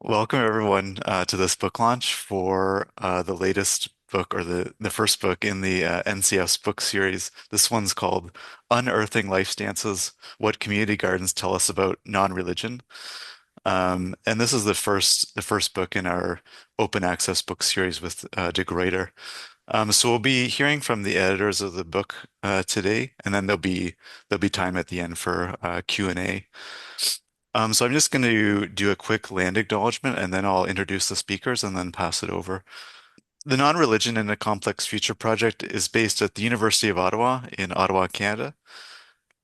Welcome everyone to this book launch for the latest book or the first book in the NCF's book series. This one's called Unearthing Lifestances: What Community Gardens Tell Us About Non-Religion. And this is the first book in our open access book series with de Gruyter. So we'll be hearing from the editors of the book today, and then there'll be time at the end for Q&A. So I'm just going to do a quick land acknowledgement and then I'll introduce the speakers and then pass it over. The Non-Religion in a Complex Future project is based at the University of Ottawa in Ottawa, Canada.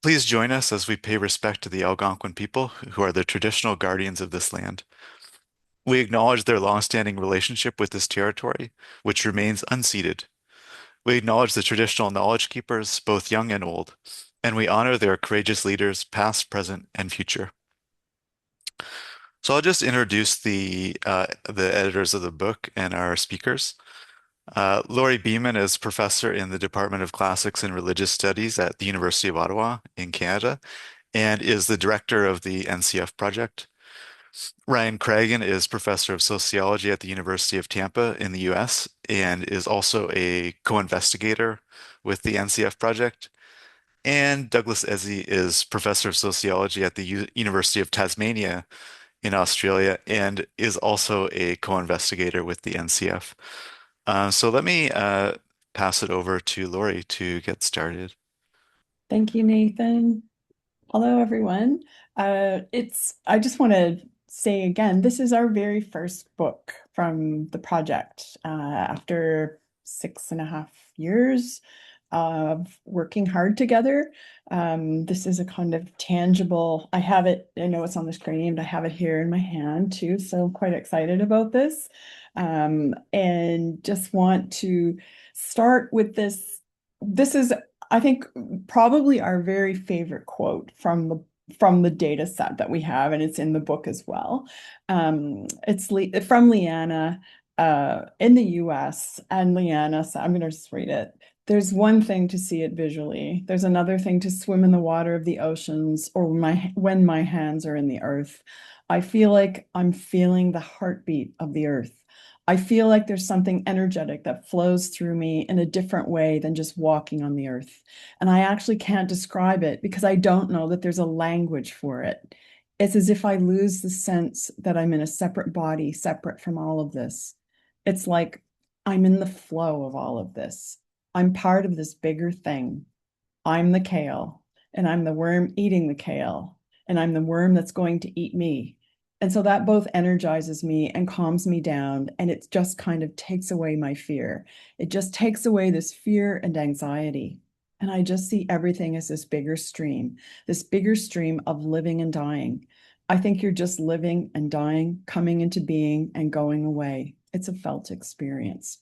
Please join us as we pay respect to the Algonquin people who are the traditional guardians of this land. We acknowledge their longstanding relationship with this territory, which remains unceded. We acknowledge the traditional knowledge keepers, both young and old, and we honor their courageous leaders, past, present, and future. So I'll just introduce the editors of the book and our speakers. Lori Beaman is professor in the Department of Classics and Religious Studies at the University of Ottawa in Canada and is the director of the NCF project. Ryan Cragun is professor of sociology at the University of Tampa in the US and is also a co-investigator with the NCF project. And Douglas Ezzy is professor of sociology at the University of Tasmania in Australia and is also a co-investigator with the NCF. So let me pass it over to Lori to get started. Thank you, Nathan. Hello, everyone. I just want to say again, this is our very first book from the project after 6.5 years of working hard together. This is a kind of tangible, I have it, I know it's on the screen, but I have it here in my hand too, so I'm quite excited about this. And just want to start with this. This is, I think, probably our very favorite quote from the data set that we have, and it's in the book as well. It's from Leanna in the US, and Leanna, so I'm going to just read it. There's one thing to see it visually. There's another thing to swim in the water of the oceans or when my hands are in the earth. I feel like I'm feeling the heartbeat of the earth. I feel like there's something energetic that flows through me in a different way than just walking on the earth. And I actually can't describe it because I don't know that there's a language for it. It's as if I lose the sense that I'm in a separate body, separate from all of this. It's like I'm in the flow of all of this. I'm part of this bigger thing. I'm the kale, and I'm the worm eating the kale, and I'm the worm that's going to eat me. And so that both energizes me and calms me down, and it just kind of takes away my fear. It just takes away this fear and anxiety. And I just see everything as this bigger stream of living and dying. I think you're just living and dying, coming into being and going away. It's a felt experience.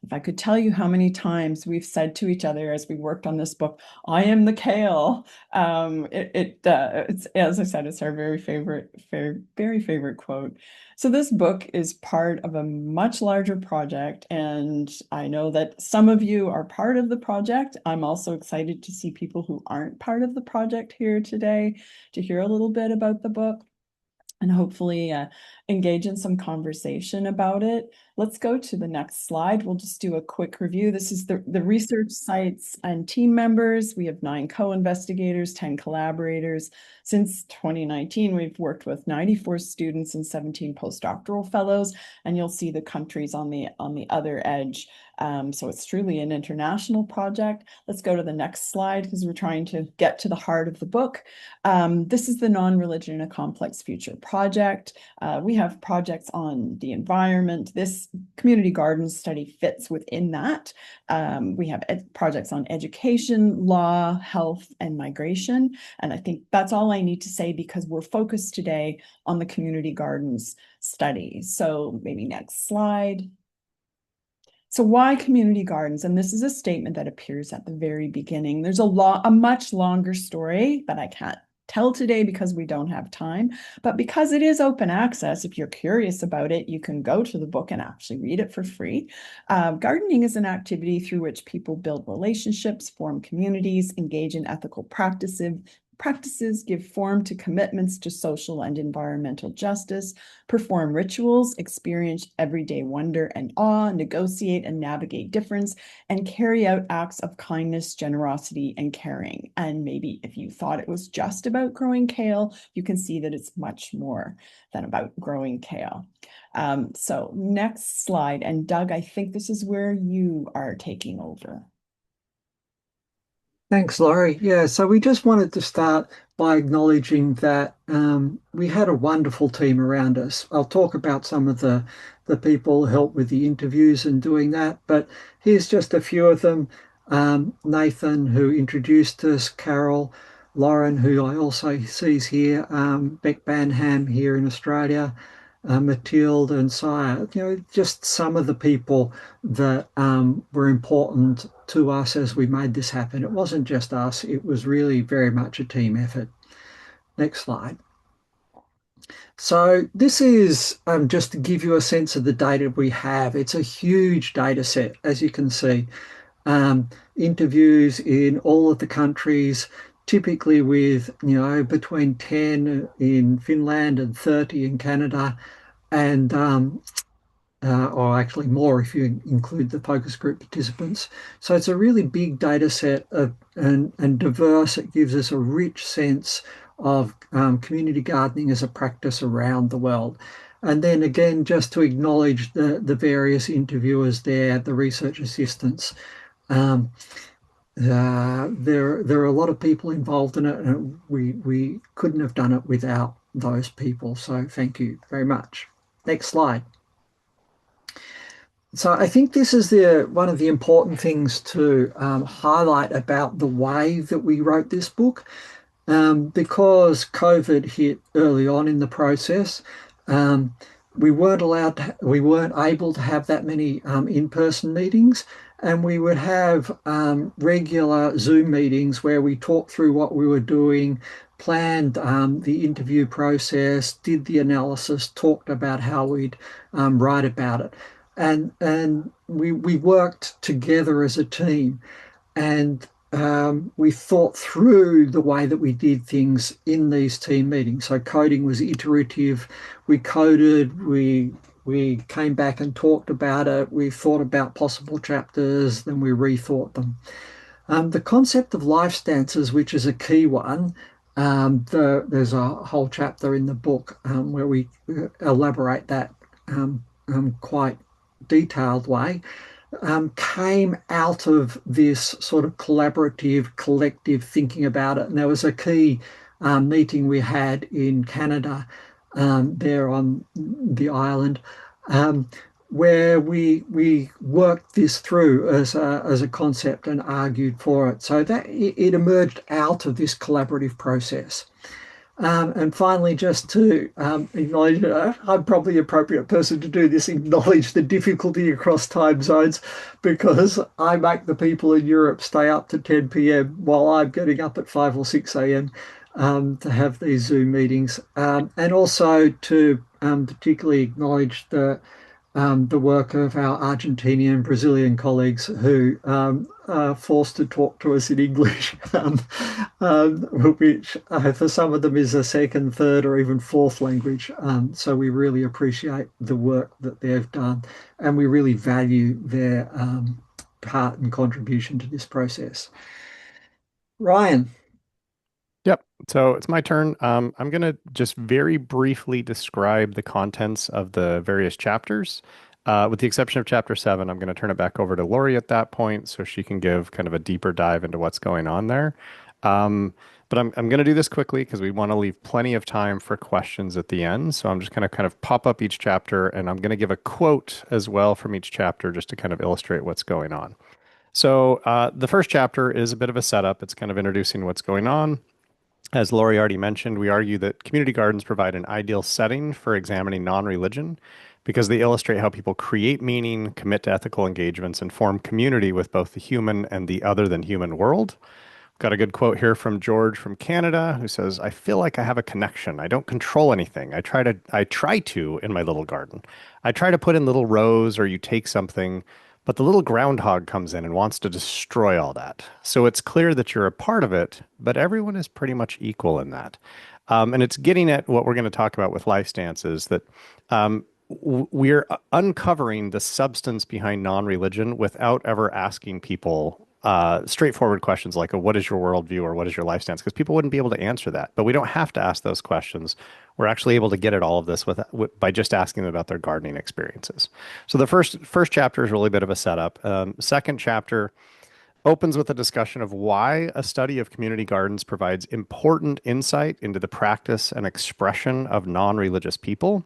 If I could tell you how many times we've said to each other as we worked on this book, I am the kale. It's, as I said, it's our very favorite quote. So this book is part of a much larger project, and I know that some of you are part of the project. I'm also excited to see people who aren't part of the project here today to hear a little bit about the book and hopefully engage in some conversation about it. Let's go to the next slide. We'll just do a quick review. This is the research sites and team members. We have 9 co-investigators, 10 collaborators. Since 2019, we've worked with 94 students and 17 postdoctoral fellows, and you'll see the countries on the other edge. So it's truly an international project. Let's go to the next slide because we're trying to get to the heart of the book. This is the Non-Religion in a Complex Future project. We have projects on the environment. This community gardens study fits within that. We have projects on education, law, health, and migration. And I think that's all I need to say because we're focused today on the community gardens study. So maybe next slide. So why community gardens? And this is a statement that appears at the very beginning. There's a much longer story that I can't tell today because we don't have time, but because it is open access, if you're curious about it, you can go to the book and actually read it for free. Gardening is an activity through which people build relationships, form communities, engage in ethical practices, practices give form to commitments to social and environmental justice, perform rituals, experience everyday wonder and awe, negotiate and navigate difference, and carry out acts of kindness, generosity, and caring. And maybe if you thought it was just about growing kale, you can see that it's much more than about growing kale. So next slide. And Doug, I think this is where you are taking over. Thanks, Laurie. Yeah, so we just wanted to start by acknowledging that we had a wonderful team around us. I'll talk about some of the people who helped with the interviews and doing that, but here's just a few of them. Nathan, who introduced us, Carol, Lauren, who I also sees here, Beck Banham here in Australia, Mathilde and Sire, just some of the people that were important to us as we made this happen. It wasn't just us, it was really very much a team effort. Next slide. So this is just to give you a sense of the data we have. It's a huge data set, as you can see. Interviews in all of the countries, typically with, between 10 in Finland and 30 in Canada, and or actually more if you include the focus group participants. So it's a really big data set and diverse. It gives us a rich sense of community gardening as a practice around the world. And then again, just to acknowledge the various interviewers there, the research assistants. Um, there are a lot of people involved in it, and we couldn't have done it without those people. So thank you very much. Next slide. So I think this is one of the important things to highlight about the way that we wrote this book, because COVID hit early on in the process. Um, we weren't able to have that many in-person meetings, and we would have regular Zoom meetings where we talked through what we were doing, planned the interview process, did the analysis, talked about how we'd write about it, and we worked together as a team, and we thought through the way that we did things in these team meetings. So coding was iterative. We coded, we came back and talked about it. We thought about possible chapters, then we rethought them. The concept of life stances, which is a key one, there's a whole chapter in the book where we elaborate that quite detailed way, came out of this sort of collaborative, collective thinking about it. And there was a key meeting we had in Canada, there on the island, where we worked this through as a concept and argued for it. So that it emerged out of this collaborative process. And finally, just to acknowledge, I'm probably the appropriate person to do this, acknowledge the difficulty across time zones, because I make the people in Europe stay up to 10 p.m. while I'm getting up at 5 or 6 a.m. To have these Zoom meetings. And also to particularly acknowledge the work of our Argentinian and Brazilian colleagues who are forced to talk to us in English, which for some of them is a second, third, or even fourth language. So we really appreciate the work that they've done, and we really value their part and contribution to this process. Ryan. Yep. So it's my turn. I'm going to just very briefly describe the contents of the various chapters. With the exception of chapter 7, I'm going to turn it back over to Lori at that point so she can give kind of a deeper dive into what's going on there. But I'm going to do this quickly because we want to leave plenty of time for questions at the end. So I'm just going to kind of pop up each chapter, and I'm going to give a quote as well from each chapter just to kind of illustrate what's going on. So the first chapter is a bit of a setup. It's kind of introducing what's going on. As Lori already mentioned, we argue that community gardens provide an ideal setting for examining non-religion because they illustrate how people create meaning, commit to ethical engagements, and form community with both the human and the other than human world. Got a good quote here from George from Canada who says, "I feel like I have a connection. I don't control anything. I try to in my little garden. I try to put in little rows or you take something, But the little groundhog comes in and wants to destroy all that. So it's clear that you're a part of it, but everyone is pretty much equal in that. And it's getting at what we're going to talk about with life stances that we're uncovering the substance behind non-religion without ever asking people straightforward questions like, what is your worldview or what is your life stance? Because people wouldn't be able to answer that. But we don't have to ask those questions. We're actually able to get at all of this by just asking them about their gardening experiences. So the first chapter is really a bit of a setup. Second chapter opens with a discussion of why a study of community gardens provides important insight into the practice and expression of non-religious people.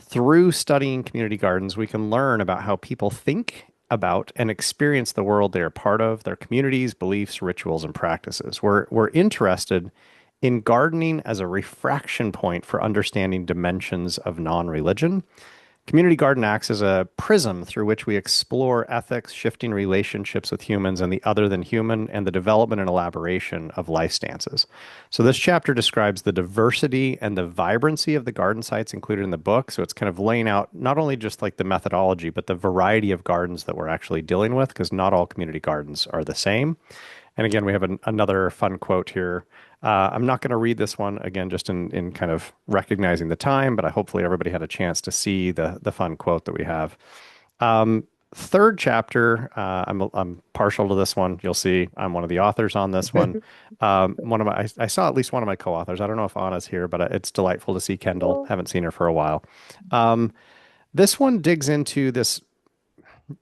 Through studying community gardens, we can learn about how people think about and experience the world they are part of, their communities, beliefs, rituals, and practices. We're interested in gardening as a refraction point for understanding dimensions of non-religion. Community garden acts as a prism through which we explore ethics, shifting relationships with humans and the other than human, and the development and elaboration of life stances. So this chapter describes the diversity and the vibrancy of the garden sites included in the book. So it's kind of laying out not only just like the methodology, but the variety of gardens that we're actually dealing with, because not all community gardens are the same. And again, we have another fun quote here. I'm not going to read this one again, just in kind of recognizing the time, but hopefully everybody had a chance to see the fun quote that we have. Third chapter, I'm partial to this one. You'll see I'm one of the authors on this one. I saw at least one of my co-authors. I don't know if Anna's here, but it's delightful to see Kendall. Haven't seen her for a while. This one digs into this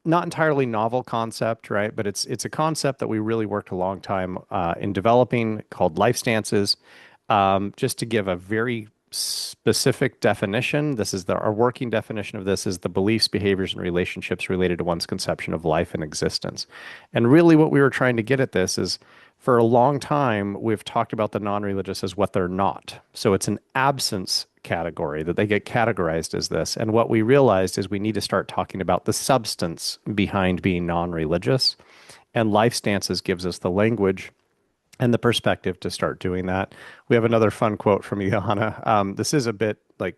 not entirely novel concept, right? But it's a concept that we really worked a long time in developing called life stances. Just to give a very specific definition, our working definition of this is the beliefs, behaviors, and relationships related to one's conception of life and existence. And really, what we were trying to get at this is, for a long time, we've talked about the non-religious as what they're not. So it's an absence category that they get categorized as this. And what we realized is we need to start talking about the substance behind being non-religious. And life stances gives us the language and the perspective to start doing that. We have another fun quote from Johanna. This is a bit like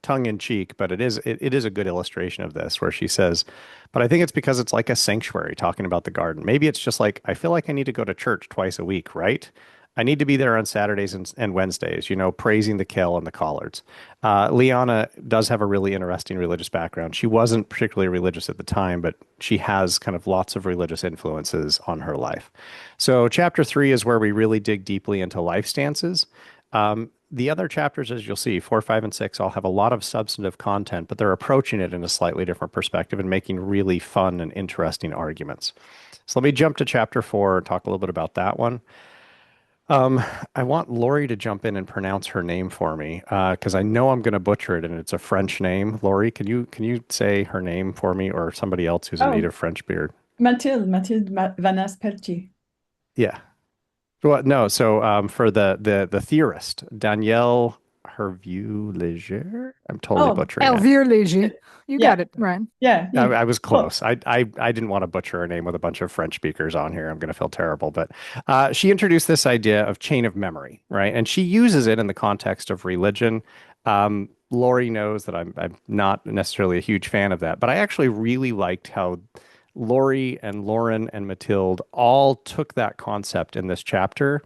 tongue in cheek, but it is a good illustration of this, where she says, but I think it's because it's like a sanctuary talking about the garden. Maybe it's just like, I feel like I need to go to church twice a week, right? I need to be there on Saturdays and Wednesdays, praising the kale and the collards. Liana does have a really interesting religious background. She wasn't particularly religious at the time, but she has kind of lots of religious influences on her life. So chapter 3 is where we really dig deeply into life stances. The other chapters, as you'll see, 4, 5, and 6, all have a lot of substantive content, but they're approaching it in a slightly different perspective and making really fun and interesting arguments. So let me jump to chapter 4 and talk a little bit about that one. I want Lori to jump in and pronounce her name for me, because I know I'm going to butcher it, and it's a French name. Lori, can you say her name for me, or somebody else who's a Oh, native French beard? Mathilde Vanessa Pelletier. Yeah. Well, no. So for the theorist, Danielle Hervieux-Léger. I'm totally Oh, butchering it. Elvire Léger. You yeah, got it, Ryan. yeah. I was Well, close. I didn't want to butcher her name with a bunch of French speakers on here. I'm going to feel terrible. But she introduced this idea of chain of memory, right? And she uses it in the context of religion. Lori knows that I'm not necessarily a huge fan of that, but I actually really liked how Lori and Lauren and Mathilde all took that concept in this chapter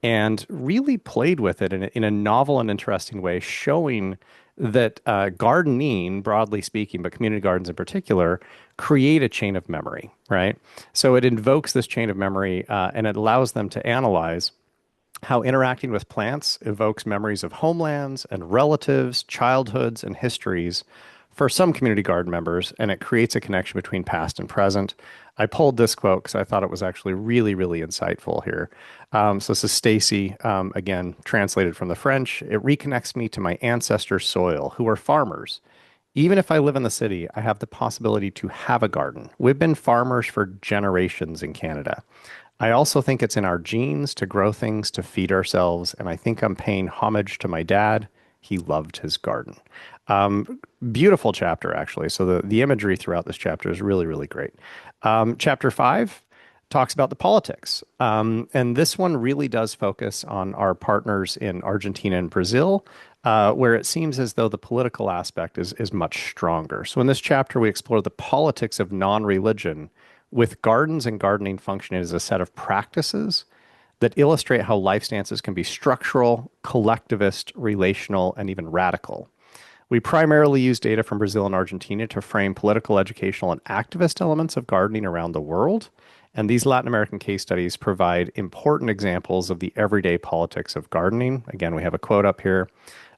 and really played with it in a novel and interesting way, showing that gardening, broadly speaking, but community gardens in particular, create a chain of memory, right? So it invokes this chain of memory and it allows them to analyze how interacting with plants evokes memories of homelands and relatives, childhoods, and histories for some community garden members, and it creates a connection between past and present. I pulled this quote because I thought it was actually really, really insightful here. So this is Stacy, again, translated from the French. It reconnects me to my ancestors' soil, who are farmers. Even if I live in the city, I have the possibility to have a garden. We've been farmers for generations in Canada. I also think it's in our genes to grow things to feed ourselves, and I think I'm paying homage to my dad. He loved his garden. Beautiful chapter, actually. So the imagery throughout this chapter is really, really great. Chapter 5 talks about the politics. And this one really does focus on our partners in Argentina and Brazil. where it seems as though the political aspect is much stronger. So in this chapter, we explore the politics of non-religion, with gardens and gardening functioning as a set of practices that illustrate how life stances can be structural, collectivist, relational, and even radical. We primarily use data from Brazil and Argentina to frame political, educational, and activist elements of gardening around the world. And these Latin American case studies provide important examples of the everyday politics of gardening. Again, we have a quote up here.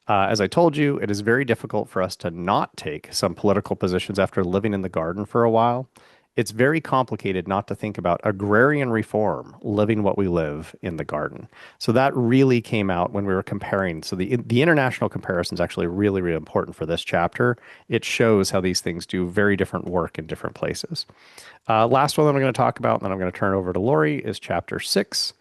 As I told you, it is very difficult for us to not take some political positions after living in the garden for a while. It's very complicated not to think about agrarian reform, living what we live in the garden. So that really came out when we were comparing. So the international comparison is actually really, really important for this chapter. It shows how these things do very different work in different places. Last one that I'm going to talk about, and then I'm going to turn it over to Lori, is chapter 6.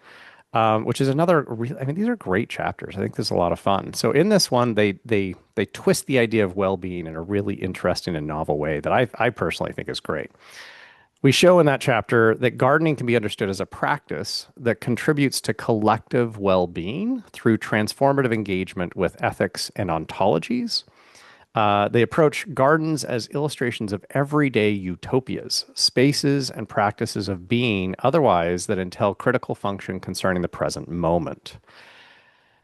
Which is another. I mean, these are great chapters. I think this is a lot of fun. So in this one, they twist the idea of well-being in a really interesting and novel way that I personally think is great. We show in that chapter that gardening can be understood as a practice that contributes to collective well-being through transformative engagement with ethics and ontologies. They approach gardens as illustrations of everyday utopias, spaces and practices of being otherwise that entail critical function concerning the present moment.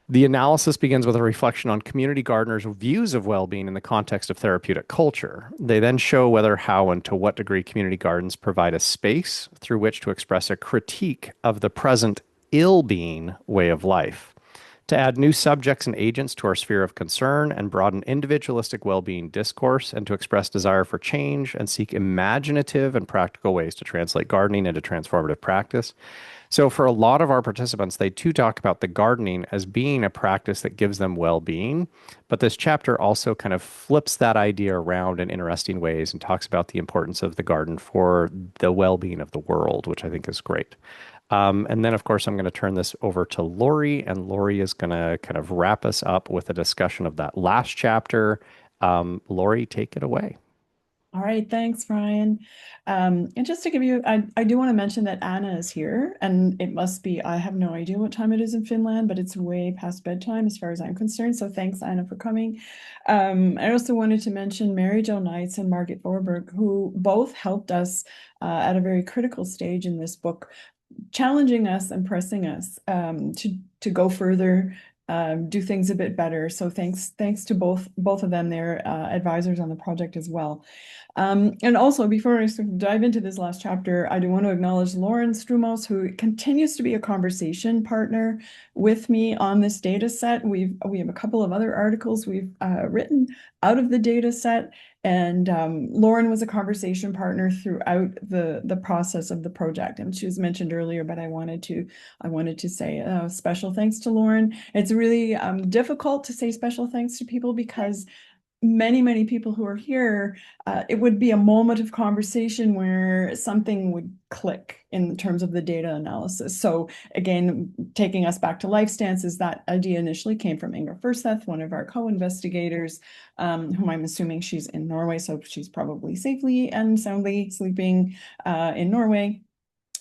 The analysis begins with a reflection on community gardeners' views of well-being in the context of therapeutic culture. They then show whether, how, and to what degree community gardens provide a space through which to express a critique of the present ill-being way of life, to add new subjects and agents to our sphere of concern and broaden individualistic well-being discourse, and to express desire for change and seek imaginative and practical ways to translate gardening into transformative practice. So for a lot of our participants, they too talk about the gardening as being a practice that gives them well-being. But this chapter also kind of flips that idea around in interesting ways and talks about the importance of the garden for the well-being of the world, which I think is great. And then, of course, I'm going to turn this over to Lori, and Lori is going to kind of wrap us up with a discussion of that last chapter. Lori, take it away. All right, thanks, Ryan. And just to give you, I do want to mention that Anna is here, and it must be, I have no idea what time it is in Finland, but it's way past bedtime as far as I'm concerned. So thanks, Anna, for coming. I also wanted to mention Mary Jo Knights and Margaret Forberg, who both helped us at a very critical stage in this book, challenging us and pressing us to go further, do things a bit better. So thanks to both of them. They're advisors on the project as well. And also, before I sort of dive into this last chapter, I do want to acknowledge Lauren Strumos, who continues to be a conversation partner with me on this data set. We have a couple of other articles we've written out of the data set, and Lauren was a conversation partner throughout the process of the project. And she was mentioned earlier, but I wanted to say special thanks to Lauren. It's really difficult to say special thanks to people because many people who are here, it would be a moment of conversation where something would click in terms of the data analysis. So again, taking us back to life stances, that idea initially came from Inga Furseth, one of our co-investigators, whom I'm assuming she's in Norway, so she's probably safely and soundly sleeping in Norway.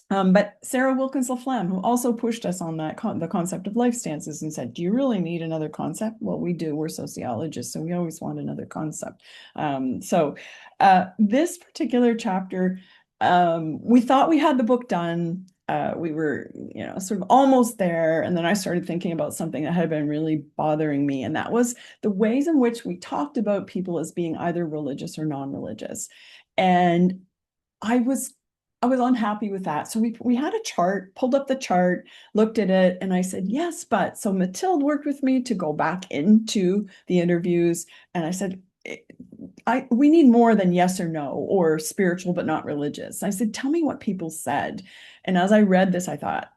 But Sarah Wilkins Laflamme, who also pushed us on that the concept of life stances and said, do you really need another concept? Well, we do. We're sociologists, so we always want another concept. So this particular chapter, we thought we had the book done. We were, sort of almost there. And then I started thinking about something that had been really bothering me. And that was the ways in which we talked about people as being either religious or non-religious. And I was unhappy with that. So we had a chart, pulled up the chart, looked at it, and I said, yes, but. So Mathilde worked with me to go back into the interviews, and I said, we need more than yes or no, or spiritual but not religious. I said, tell me what people said. And as I read this, I thought,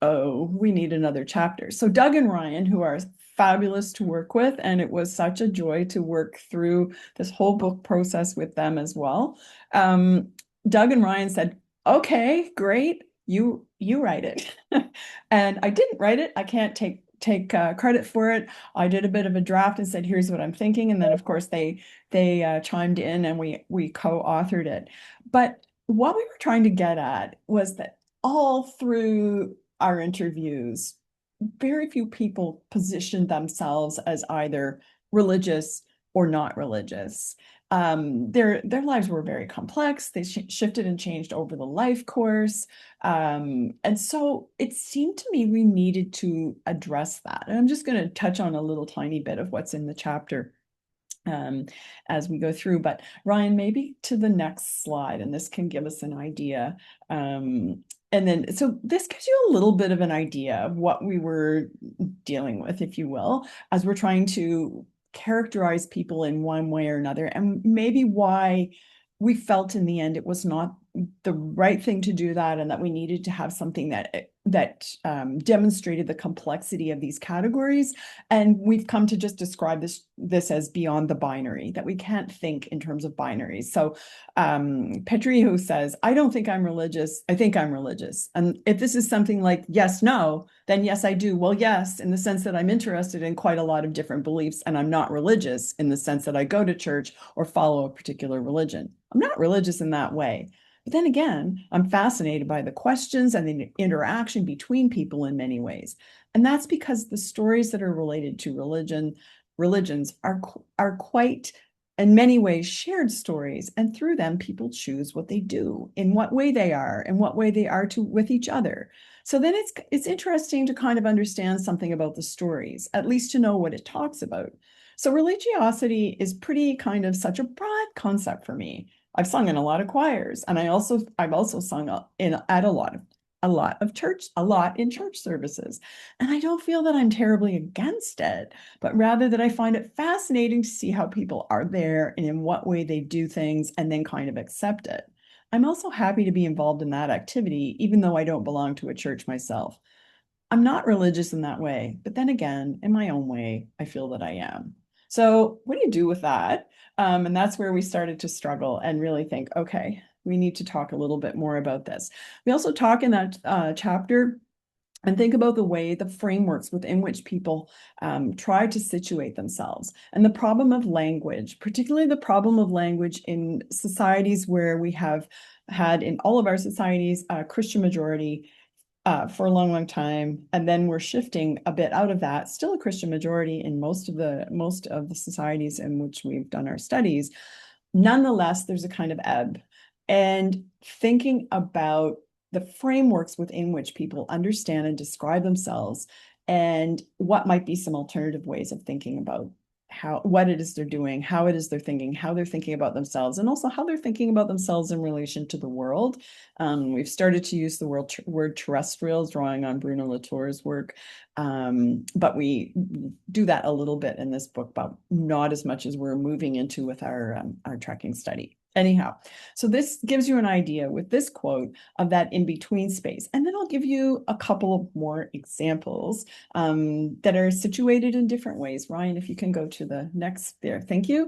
oh, we need another chapter. So Doug and Ryan, who are fabulous to work with, and it was such a joy to work through this whole book process with them as well. Doug and Ryan said, okay, great, you write it. And I didn't write it. I can't take credit for it. I did a bit of a draft and said, here's what I'm thinking. And then of course they chimed in and we co-authored it. But what we were trying to get at was that all through our interviews, very few people positioned themselves as either religious or not religious. Their lives were very complex. They shifted and changed over the life course. And so it seemed to me we needed to address that. And I'm just going to touch on a little tiny bit of what's in the chapter as we go through. But Ryan, maybe to the next slide, and this can give us an idea. And then, so this gives you a little bit of an idea of what we were dealing with, if you will, as we're trying to characterize people in one way or another, and maybe why we felt in the end it was not the right thing to do that, and that we needed to have something that demonstrated the complexity of these categories. And we've come to just describe this as beyond the binary, that we can't think in terms of binaries. So Petrie, who says, I don't think I'm religious, I think I'm religious. And if this is something like yes, no, then yes, I do. Well, yes, in the sense that I'm interested in quite a lot of different beliefs, and I'm not religious in the sense that I go to church or follow a particular religion. I'm not religious in that way. But then again, I'm fascinated by the questions and the interaction between people in many ways. And that's because the stories that are related to religions are quite, in many ways, shared stories. And through them, people choose what they do, in what way they are, and what way they are with each other. So then it's interesting to kind of understand something about the stories, at least to know what it talks about. So religiosity is pretty kind of such a broad concept for me. I've sung in a lot of choirs, and I've also sung at a lot in church services. And I don't feel that I'm terribly against it, but rather that I find it fascinating to see how people are there and in what way they do things, and then kind of accept it. I'm also happy to be involved in that activity, even though I don't belong to a church myself. I'm not religious in that way, but then again, in my own way, I feel that I am. So what do you do with that? And that's where we started to struggle and really think, okay, we need to talk a little bit more about this. We also talk in that chapter and think about the way, the frameworks within which people try to situate themselves. And the problem of language, particularly the problem of language in societies where we have had, in all of our societies, a Christian majority for a long, long time, and then we're shifting a bit out of that. Still a Christian majority in most of the societies in which we've done our studies. Nonetheless, there's a kind of ebb, and thinking about the frameworks within which people understand and describe themselves, and what might be some alternative ways of thinking about what it is they're doing, how it is they're thinking, how they're thinking about themselves, and also how they're thinking about themselves in relation to the world. We've started to use the word terrestrials, drawing on Bruno Latour's work, but we do that a little bit in this book, but not as much as we're moving into with our trekking study. Anyhow, so this gives you an idea with this quote of that in-between space. And then I'll give you a couple of more examples that are situated in different ways. Ryan, if you can go to the next there. Thank you.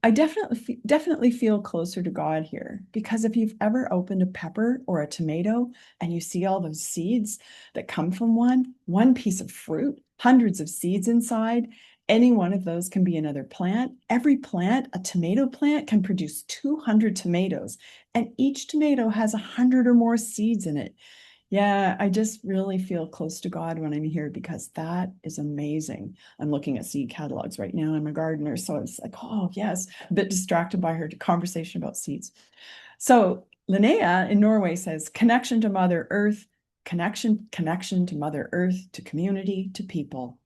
I definitely feel closer to God here, because if you've ever opened a pepper or a tomato and you see all those seeds that come from one piece of fruit, hundreds of seeds inside, any one of those can be another plant. Every plant, a tomato plant, can produce 200 tomatoes, and each tomato has 100 or more seeds in it. Yeah, I just really feel close to God when I'm here, because that is amazing. I'm looking at seed catalogs right now. I'm a gardener, so it's like, oh yes, a bit distracted by her conversation about seeds. So Linnea in Norway says, connection to Mother Earth, connection to Mother Earth, to community, to people.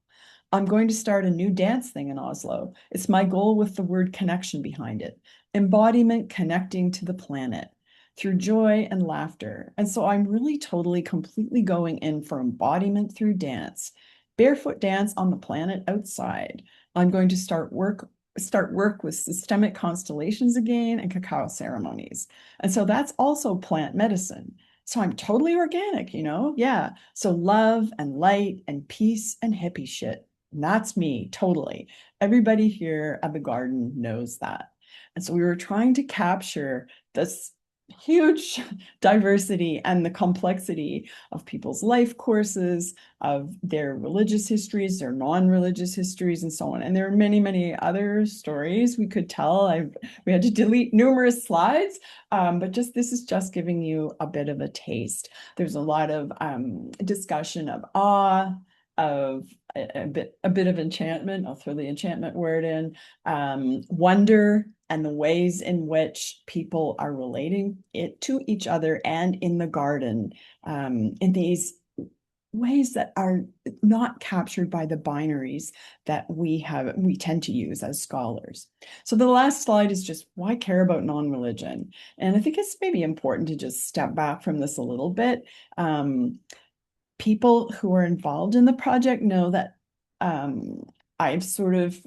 I'm going to start a new dance thing in Oslo. It's my goal with the word connection behind it. Embodiment connecting to the planet through joy and laughter. And so I'm really totally, completely going in for embodiment through dance. Barefoot dance on the planet outside. I'm going to start work with systemic constellations again and cacao ceremonies. And so that's also plant medicine. So I'm totally organic, Yeah. So love and light and peace and hippie shit. And that's me, totally. Everybody here at the garden knows that. And so we were trying to capture this huge diversity and the complexity of people's life courses, of their religious histories, their non-religious histories, and so on. And there are many, many other stories we could tell. We had to delete numerous slides, but this is just giving you a bit of a taste. There's a lot of discussion of awe, of a bit of enchantment. I'll throw the enchantment word in, wonder, and the ways in which people are relating it to each other and in the garden, in these ways that are not captured by the binaries that we tend to use as scholars. So the last slide is just, why care about non-religion? And I think it's maybe important to just step back from this a little bit. People who are involved in the project know that I've sort of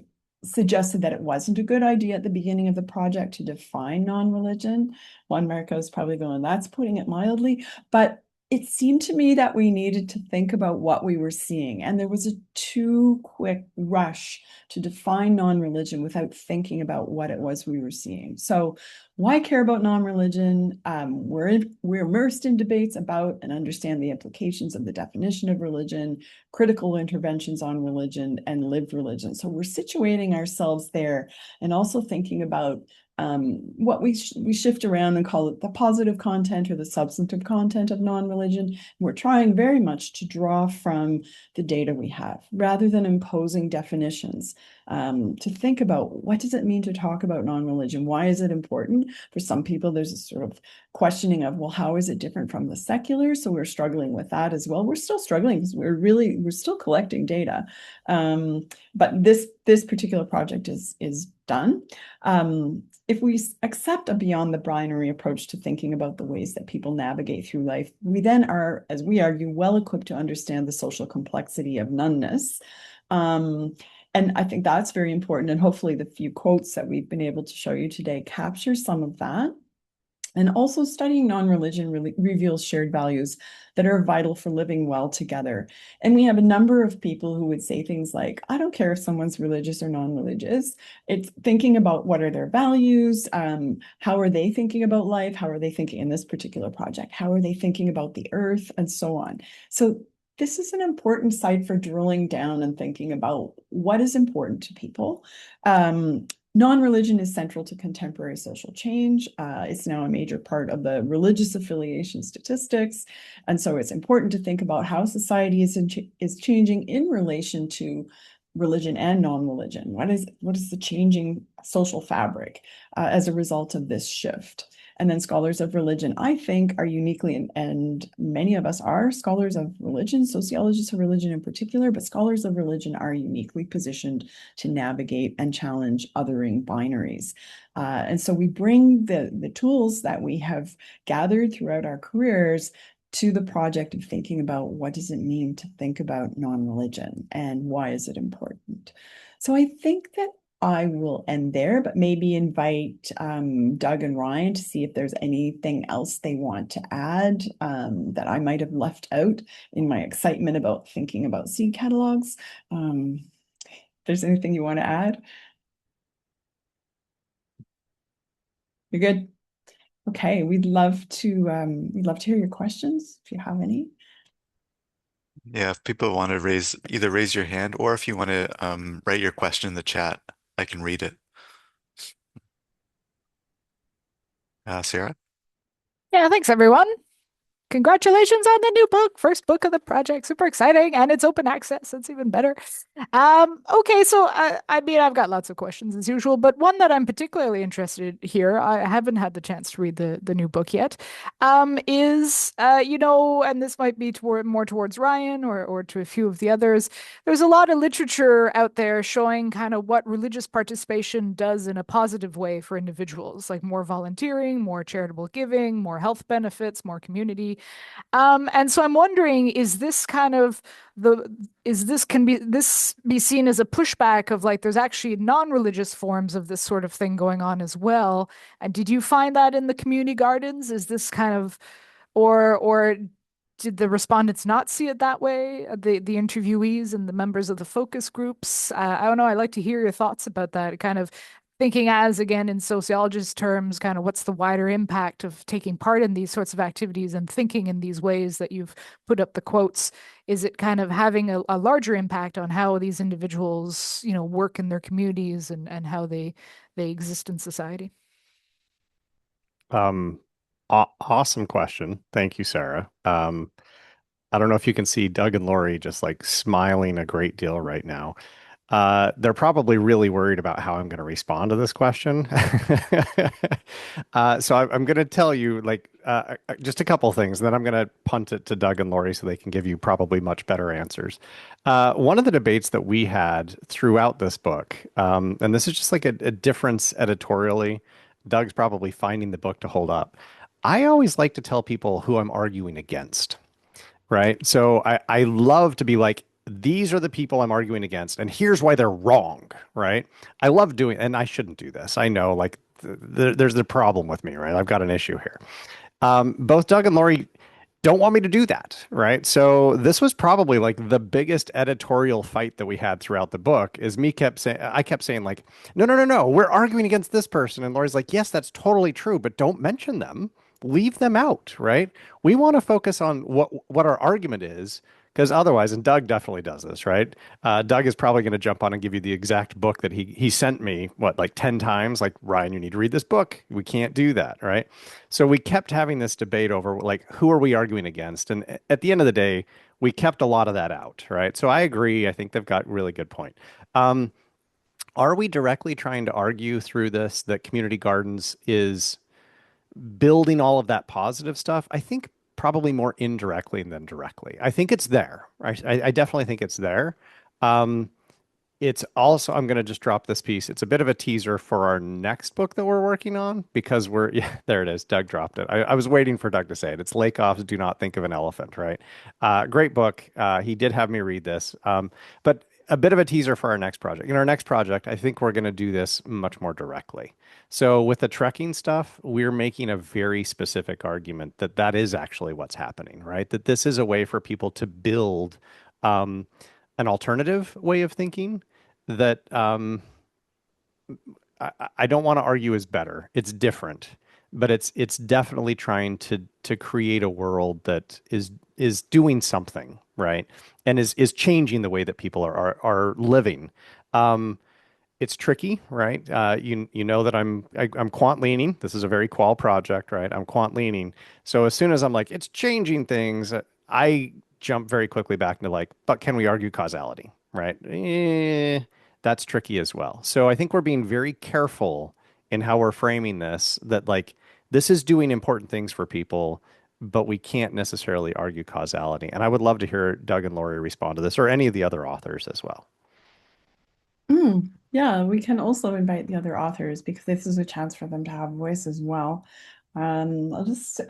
suggested that it wasn't a good idea at the beginning of the project to define non-religion. Juan Marco is probably going, that's putting it mildly, but it seemed to me that we needed to think about what we were seeing. And there was a too quick rush to define non-religion without thinking about what it was we were seeing. So why care about non-religion? We're immersed in debates about and understand the implications of the definition of religion, critical interventions on religion, and lived religion. So we're situating ourselves there and also thinking about what we shift around and call it the positive content or the substantive content of non-religion. We're trying very much to draw from the data we have rather than imposing definitions, to think about what does it mean to talk about non-religion? Why is it important? For some people, there's a sort of questioning of, well, how is it different from the secular? So we're struggling with that as well. We're still struggling because we're still collecting data. But this particular project is done. If we accept a beyond the binary approach to thinking about the ways that people navigate through life, we then are, as we argue, well equipped to understand the social complexity of noneness. And I think that's very important. And hopefully the few quotes that we've been able to show you today capture some of that. And also studying non-religion really reveals shared values that are vital for living well together. And we have a number of people who would say things like, I don't care if someone's religious or non-religious. It's thinking about what are their values, how are they thinking about life, how are they thinking in this particular project, how are they thinking about the earth, and so on. So this is an important site for drilling down and thinking about what is important to people. Non-religion is central to contemporary social change. It's now a major part of the religious affiliation statistics. And so it's important to think about how society is changing in relation to religion and non-religion. What is the changing social fabric as a result of this shift? And then scholars of religion, I think, are uniquely, and many of us are scholars of religion, sociologists of religion in particular, but scholars of religion are uniquely positioned to navigate and challenge othering binaries. And so we bring the tools that we have gathered throughout our careers to the project of thinking about what does it mean to think about non-religion and why is it important. So I think that I will end there, but maybe invite Doug and Ryan to see if there's anything else they want to add that I might have left out in my excitement about thinking about seed catalogs. If there's anything you want to add. You're good? Okay, we'd love to hear your questions if you have any. Yeah, if people want to either raise your hand or if you want to write your question in the chat, I can read it. Sarah? Yeah, thanks everyone. Congratulations on the new book, first book of the project. Super exciting, and it's open access. That's even better. Okay, so I mean, I've got lots of questions as usual, but one that I'm particularly interested here, I haven't had the chance to read the new book yet, is and this might be more towards Ryan or to a few of the others. There's a lot of literature out there showing kind of what religious participation does in a positive way for individuals, like more volunteering, more charitable giving, more health benefits, more community. And so I'm wondering, is this kind of can this be seen as a pushback of like there's actually non-religious forms of this sort of thing going on as well? And did you find that in the community gardens? Is this kind of or did the respondents not see it that way? The interviewees and the members of the focus groups? I don't know. I'd like to hear your thoughts about that. Kind of thinking as, again, in sociologist terms, kind of what's the wider impact of taking part in these sorts of activities and thinking in these ways that you've put up the quotes? Is it kind of having a larger impact on how these individuals, work in their communities and how they exist in society? Awesome question. Thank you, Sarah. I don't know if you can see Doug and Lori just like smiling a great deal right now. They're probably really worried about how I'm going to respond to this question. So I'm going to tell you like just a couple things, and then I'm going to punt it to Doug and Lori so they can give you probably much better answers. One of the debates that we had throughout this book, and this is just like a difference editorially. Doug's probably finding the book to hold up. I always like to tell people who I'm arguing against, right? So I love to be like, these are the people I'm arguing against, and here's why they're wrong, right? I love doing, and I shouldn't do this. I know, like, there's the problem with me, right? I've got an issue here. Both Doug and Lori don't want me to do that, right? So this was probably like the biggest editorial fight that we had throughout the book is me kept saying, I kept saying like, no, no, no, no, we're arguing against this person. And Lori's like, yes, that's totally true, but don't mention them. Leave them out, right? We want to focus on what our argument is, because otherwise, and Doug definitely does this, right? Doug is probably going to jump on and give you the exact book that he sent me, what, like 10 times? Like, Ryan, you need to read this book. We can't do that, right? So we kept having this debate over like who are we arguing against? And at the end of the day, we kept a lot of that out, right? So I agree. I think they've got really good point. Um, are we directly trying to argue through this that community gardens is building all of that positive stuff? I think probably more indirectly than directly. I think it's there, right? I definitely think it's there. Um, it's also, I'm going to just drop this piece. It's a bit of a teaser for our next book that we're working on because yeah, there it is. Doug dropped it. I was waiting for Doug to say it. It's Lakoff's Do Not Think of an Elephant, right? Great book. He did have me read this. But a bit of a teaser for our next project. In our next project, I think we're going to do this much more directly. So with the trekking stuff, we're making a very specific argument that that is actually what's happening, right? That this is a way for people to build um, an alternative way of thinking that I don't want to argue is better. It's different, but it's definitely trying to create a world that is doing something, right? And is changing the way that people are living. Um, it's tricky, right? You know that I'm quant leaning. This is a very qual project, right? I'm quant leaning. So as soon as I'm like it's changing things, I jump very quickly back into like, but can we argue causality, right? That's tricky as well. So I think we're being very careful in how we're framing this. That like this is doing important things for people, but we can't necessarily argue causality. And I would love to hear Doug and Lori respond to this, or any of the other authors as well. Yeah, we can also invite the other authors because this is a chance for them to have voice as well. I'll just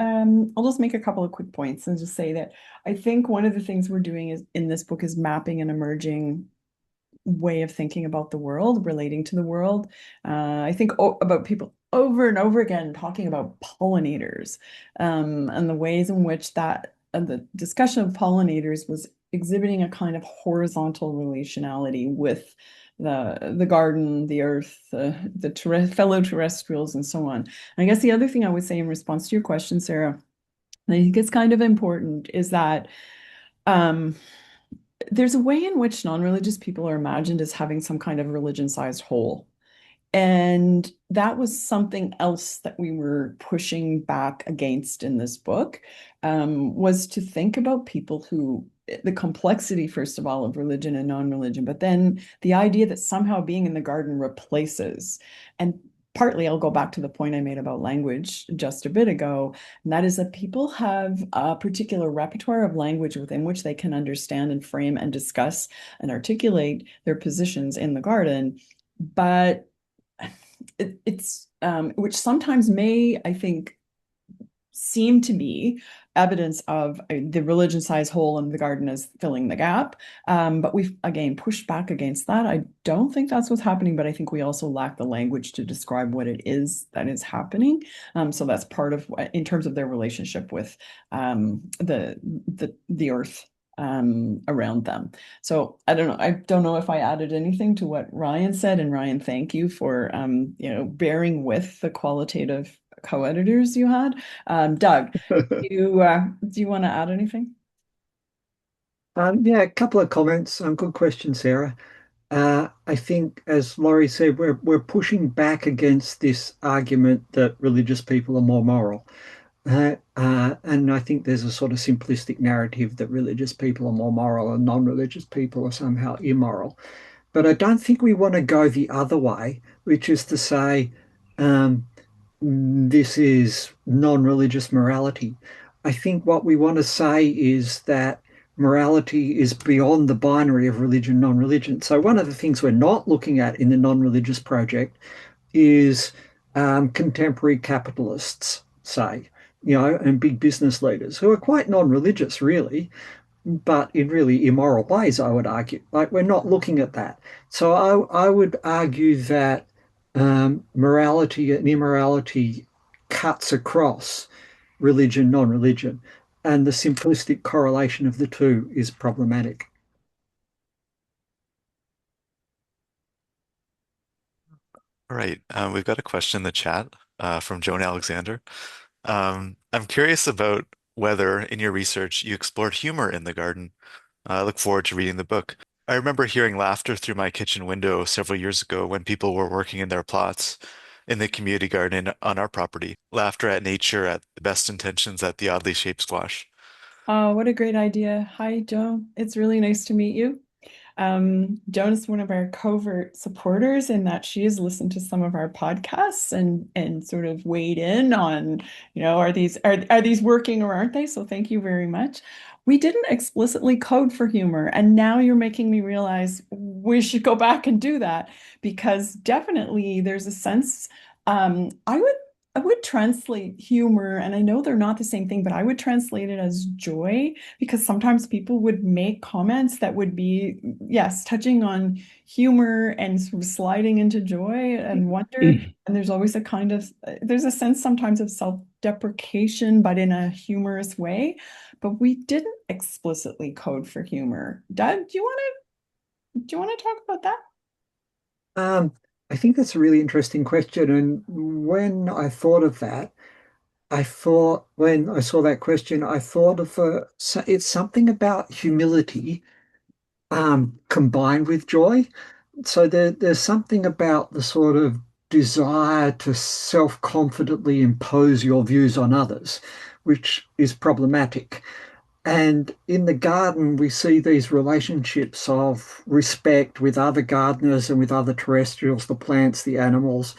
make a couple of quick points and just say that I think one of the things we're doing is in this book is mapping an emerging way of thinking about the world, relating to the world. I think about people over and over again talking about pollinators, and the ways in which that the discussion of pollinators was exhibiting a kind of horizontal relationality with the garden, the earth, the fellow terrestrials, and so on. And I guess the other thing I would say in response to your question, Sarah, and I think it's kind of important, is that um, there's a way in which non-religious people are imagined as having some kind of religion-sized whole. And that was something else that we were pushing back against in this book, was to think about people who, the complexity, first of all, of religion and non-religion, but then the idea that somehow being in the garden replaces. And partly I'll go back to the point I made about language just a bit ago, and that is that people have a particular repertoire of language within which they can understand and frame and discuss and articulate their positions in the garden. But it's which sometimes may, I think, seem to be evidence of the religion-sized hole in the garden is filling the gap. But we've again pushed back against that. I don't think that's what's happening, but I think we also lack the language to describe what it is that is happening. So that's part of in terms of their relationship with the earth around them. So I don't know. I don't know if I added anything to what Ryan said. And Ryan, thank you for bearing with the qualitative co-editors you had. Doug, do you want to add anything? Yeah, a couple of comments. Good question, Sarah. I think, as Laurie said, we're pushing back against this argument that religious people are more moral. And I think there's a sort of simplistic narrative that religious people are more moral and non-religious people are somehow immoral. But I don't think we want to go the other way, which is to say, um, this is non-religious morality. I think what we want to say is that morality is beyond the binary of religion, non-religion. So one of the things we're not looking at in the non-religious project is contemporary capitalists, say, and big business leaders who are quite non-religious, really, but in really immoral ways, I would argue. Like, we're not looking at that. So I would argue that morality and immorality cuts across religion, non-religion, and the simplistic correlation of the two is problematic. All right. We've got a question in the chat from Joan Alexander. I'm curious about whether in your research you explored humor in the garden. I look forward to reading the book. I remember hearing laughter through my kitchen window several years ago when people were working in their plots in the community garden on our property. Laughter at nature, at the best intentions, at the oddly shaped squash. Oh, what a great idea. Hi, Joan. It's really nice to meet you. Joan is one of our covert supporters in that she has listened to some of our podcasts and sort of weighed in on, are these working or aren't they? So thank you very much. We didn't explicitly code for humor, and now you're making me realize we should go back and do that because definitely there's a sense I would translate humor, and I know they're not the same thing, but I would translate it as joy because sometimes people would make comments that would be, yes, touching on humor and sort of sliding into joy and wonder. And there's always there's a sense sometimes of self-deprecation, but in a humorous way. But we didn't explicitly code for humor. Doug, do you want to talk about that? Um, I think that's a really interesting question. And when I thought of that, when I saw that question, I thought of it's something about humility combined with joy. So there's something about the sort of desire to self-confidently impose your views on others, which is problematic. And in the garden, we see these relationships of respect with other gardeners and with other terrestrials, the plants, the animals.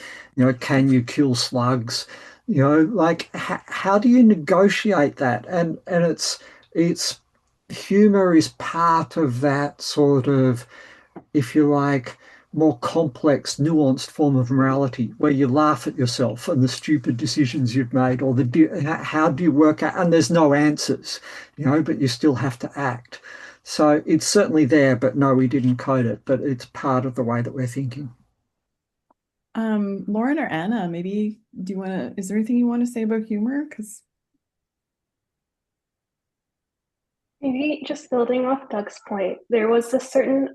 Can you kill slugs? Like how do you negotiate that? And it's humor is part of that sort of, if you like, more complex, nuanced form of morality where you laugh at yourself and the stupid decisions you've made, or how do you work out, and there's no answers, but you still have to act. So it's certainly there, but no, we didn't code it, but it's part of the way that we're thinking. Lauren or Anna, maybe is there anything you want to say about humor? Because Maybe just building off Doug's point, there was a certain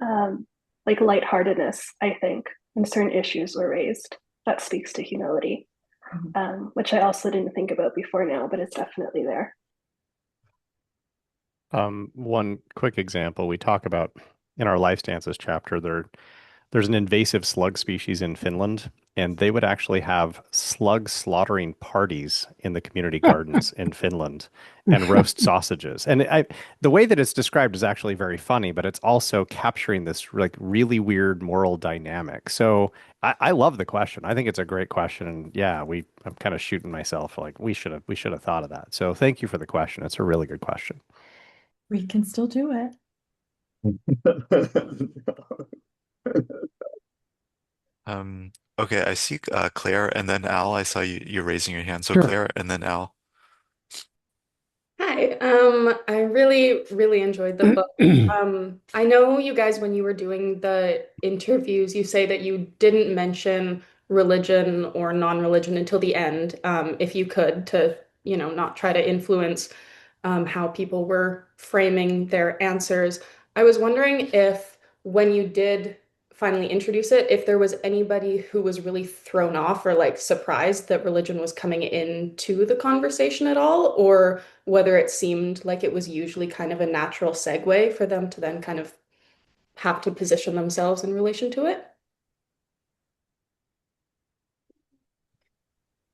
like lightheartedness, I think, when certain issues were raised that speaks to humility, which I also didn't think about before now, but it's definitely there. One quick example we talk about in our Life Stances chapter, there's an invasive slug species in Finland, and they would actually have slug slaughtering parties in the community gardens in Finland and roast sausages. And the way that it's described is actually very funny, but it's also capturing this like really weird moral dynamic. So I love the question. I think it's a great question. And yeah, I'm kind of shooting myself like we should have thought of that. So thank you for the question. It's a really good question. we can still do it. Okay, I see Claire and then Al. I saw you're raising your hand. So Sure. Claire and then Al. Hi, I really, really enjoyed the book. I know you guys, when you were doing the interviews, you say that you didn't mention religion or non-religion until the end, if you could, to, not try to influence how people were framing their answers. I was wondering if, when you did finally introduce it, if there was anybody who was really thrown off or like surprised that religion was coming into the conversation at all, or whether it seemed like it was usually kind of a natural segue for them to then kind of have to position themselves in relation to it.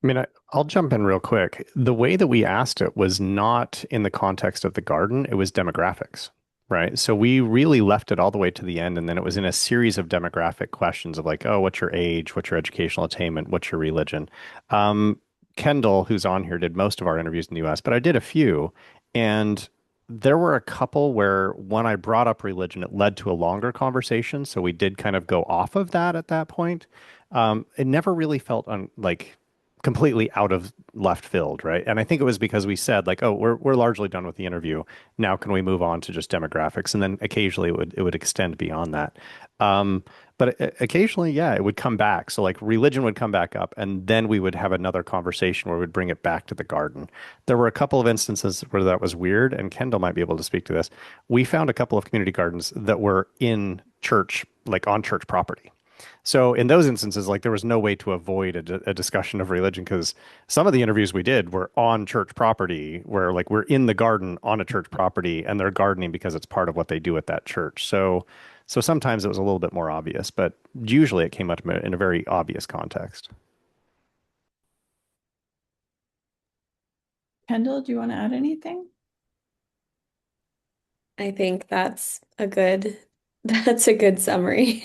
I mean, I'll jump in real quick. The way that we asked it was not in the context of the garden, it was demographics, right? So we really left it all the way to the end, and then it was in a series of demographic questions of like, oh, what's your age? What's your educational attainment? What's your religion? Um, Kendall, who's on here, did most of our interviews in the US, but I did a few, and there were a couple where when I brought up religion, it led to a longer conversation. So we did kind of go off of that at that point. It never really felt like completely out of left field, right? And I think it was because we said like, oh, we're largely done with the interview. Now can we move on to just demographics? And then occasionally it would extend beyond that. Um, but occasionally, yeah, it would come back. So like religion would come back up, and then we would have another conversation where we'd bring it back to the garden. There were a couple of instances where that was weird, and Kendall might be able to speak to this. We found a couple of community gardens that were in church, like on church property. So in those instances, like there was no way to avoid a discussion of religion because some of the interviews we did were on church property, where like we're in the garden on a church property and they're gardening because it's part of what they do at that church. So sometimes it was a little bit more obvious, but usually it came up in a very obvious context. Kendall, do you want to add anything? I think that's a good summary.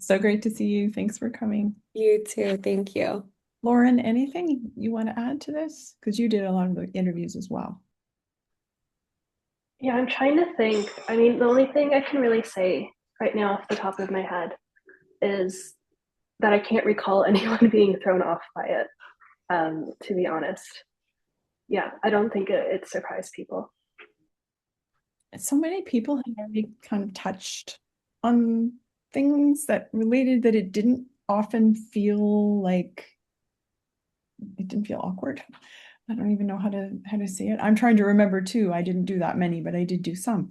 So great to see you. Thanks for coming. You too. Thank you. Lauren, anything you want to add to this? Because you did a lot of the interviews as well. Yeah, I'm trying to think. I mean, the only thing I can really say right now off the top of my head is that I can't recall anyone being thrown off by it, to be honest. Yeah, I don't think it surprised people. So many people have already kind of touched on things that related that it didn't often feel like it didn't feel awkward. I don't even know how to say it. I'm trying to remember too. I didn't do that many, but I did do some.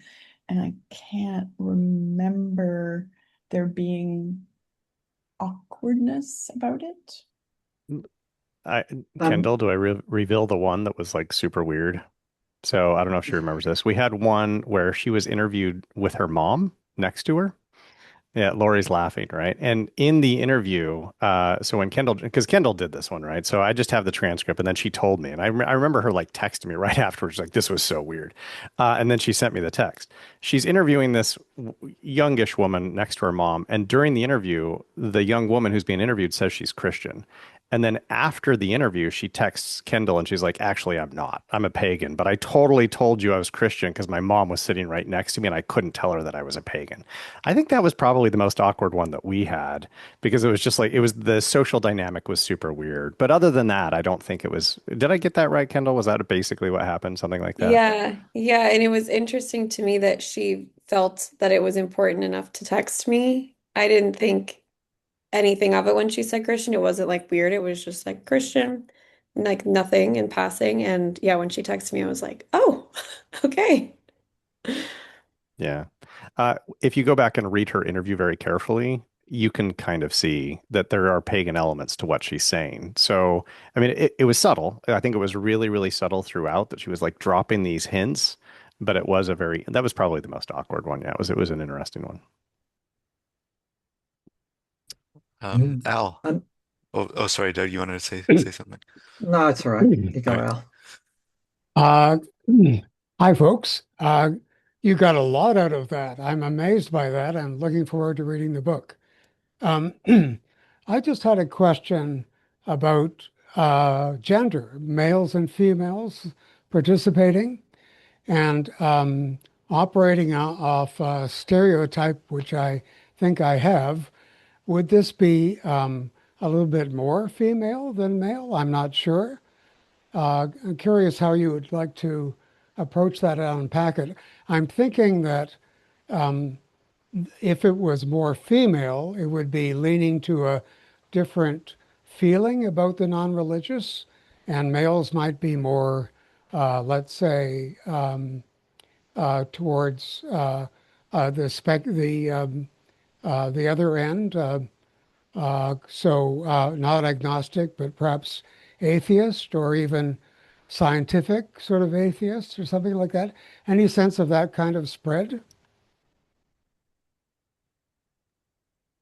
And I can't remember there being awkwardness about it. I, Um, Kendall, do I reveal the one that was like super weird? So I don't know if she remembers this. We had one where she was interviewed with her mom next to her. Yeah, Lori's laughing, right? And in the interview, so when Kendall, because Kendall did this one, right? So I just have the transcript, and then she told me, and I remember her like texting me right afterwards, like this was so weird, and then she sent me the text. She's interviewing this youngish woman next to her mom, and during the interview, the young woman who's being interviewed says she's Christian, and then after the interview, she texts Kendall and she's like, actually, I'm not. I'm a pagan, but I totally told you I was Christian because my mom was sitting right next to me and I couldn't tell her that I was a pagan. I think that was probably the most awkward one that we had because it was just like, it was the social dynamic was super weird. But other than that, I don't think it was. Did I get that right, Kendall? Was that basically what happened? Something like that? Yeah, yeah. And it was interesting to me that she felt that it was important enough to text me. I didn't think anything of it when she said Christian. It wasn't like weird. It was just like Christian, like nothing in passing. And yeah, when she texted me, I was like, oh, okay. Yeah. If you go back and read her interview very carefully, you can kind of see that there are pagan elements to what she's saying. So, I mean, it was subtle. I think it was really, really subtle throughout that she was like dropping these hints, but it was that was probably the most awkward one. Yeah, it was an interesting one. mm, Al. um, Sorry, Doug, you wanted to say something? no, it's all right. You All go, right. Al. Uh, Hi, folks. You got a lot out of that. I'm amazed by that. I'm looking forward to reading the book. Um, I just had a question about gender, males and females participating and operating off a stereotype, which I think I have. Would this be a little bit more female than male? I'm not sure. I'm curious how you would like to approach that and unpack it. I'm thinking that if it was more female, it would be leaning to a different feeling about the non-religious, and males might be more, let's say, towards the other end. So not agnostic, but perhaps atheist or even scientific sort of atheist or something like that. Any sense of that kind of spread?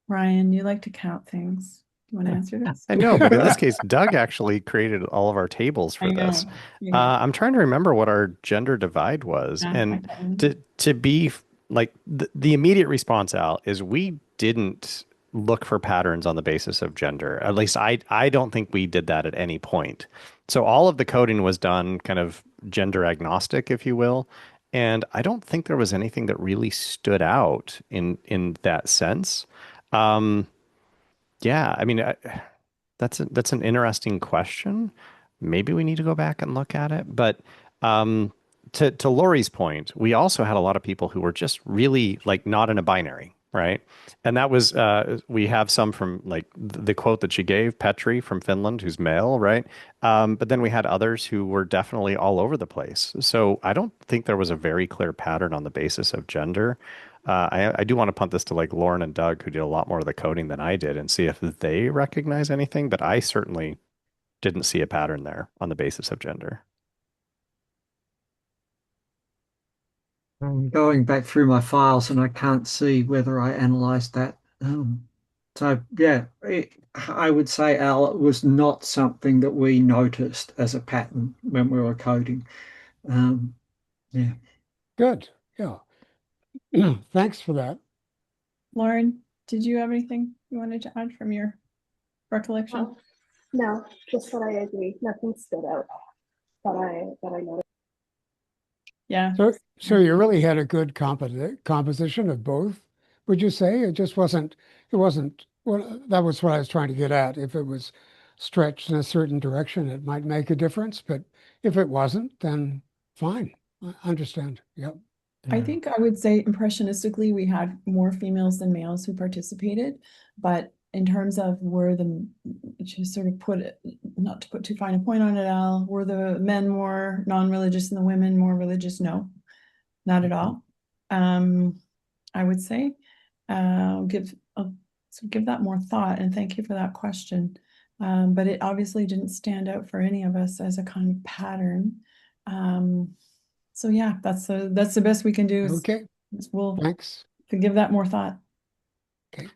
Ryan, you like to count things. You want to answer this? I know, but in this case, Doug actually created all of our tables for I this. know. Yeah. I'm trying to remember what our gender divide was, Yeah, I and can't remember. to be like the immediate response out is we didn't look for patterns on the basis of gender. At least I don't think we did that at any point. So all of the coding was done kind of gender agnostic, if you will. And I don't think there was anything that really stood out in that sense. Um, yeah, I mean, that's an interesting question. Maybe we need to go back and look at it. But um, to Lori's point, we also had a lot of people who were just really like not in a binary, right? And that was we have some from like the quote that she gave, Petri from Finland, who's male, right? But then we had others who were definitely all over the place. So I don't think there was a very clear pattern on the basis of gender. I do want to punt this to like Lauren and Doug, who did a lot more of the coding than I did, and see if they recognize anything. But I certainly didn't see a pattern there on the basis of gender. I'm going back through my files and I can't see whether I analyzed that. So yeah, I would say, Al, it was not something that we noticed as a pattern when we were coding. Um, yeah. Good. Yeah. Thanks for that. Lauren, did you have anything you wanted to add from your recollection? Oh, no, just that I agree. Nothing stood out that I noticed. Yeah. So you really had a good composition of both, would you say? It wasn't, well, that was what I was trying to get at. If it was stretched in a certain direction, it might make a difference, but if it wasn't, then fine. I understand. Yep. I think I would say impressionistically, we had more females than males who participated, but in terms of to sort of put it, not to put too fine a point on it, Al, were the men more non-religious and the women more religious? No, not at all. I would say, give that more thought, and thank you for that question. But it obviously didn't stand out for any of us as a kind of pattern. So yeah, that's the best we can do. Okay. We'll Thanks. to give that more thought. Okay.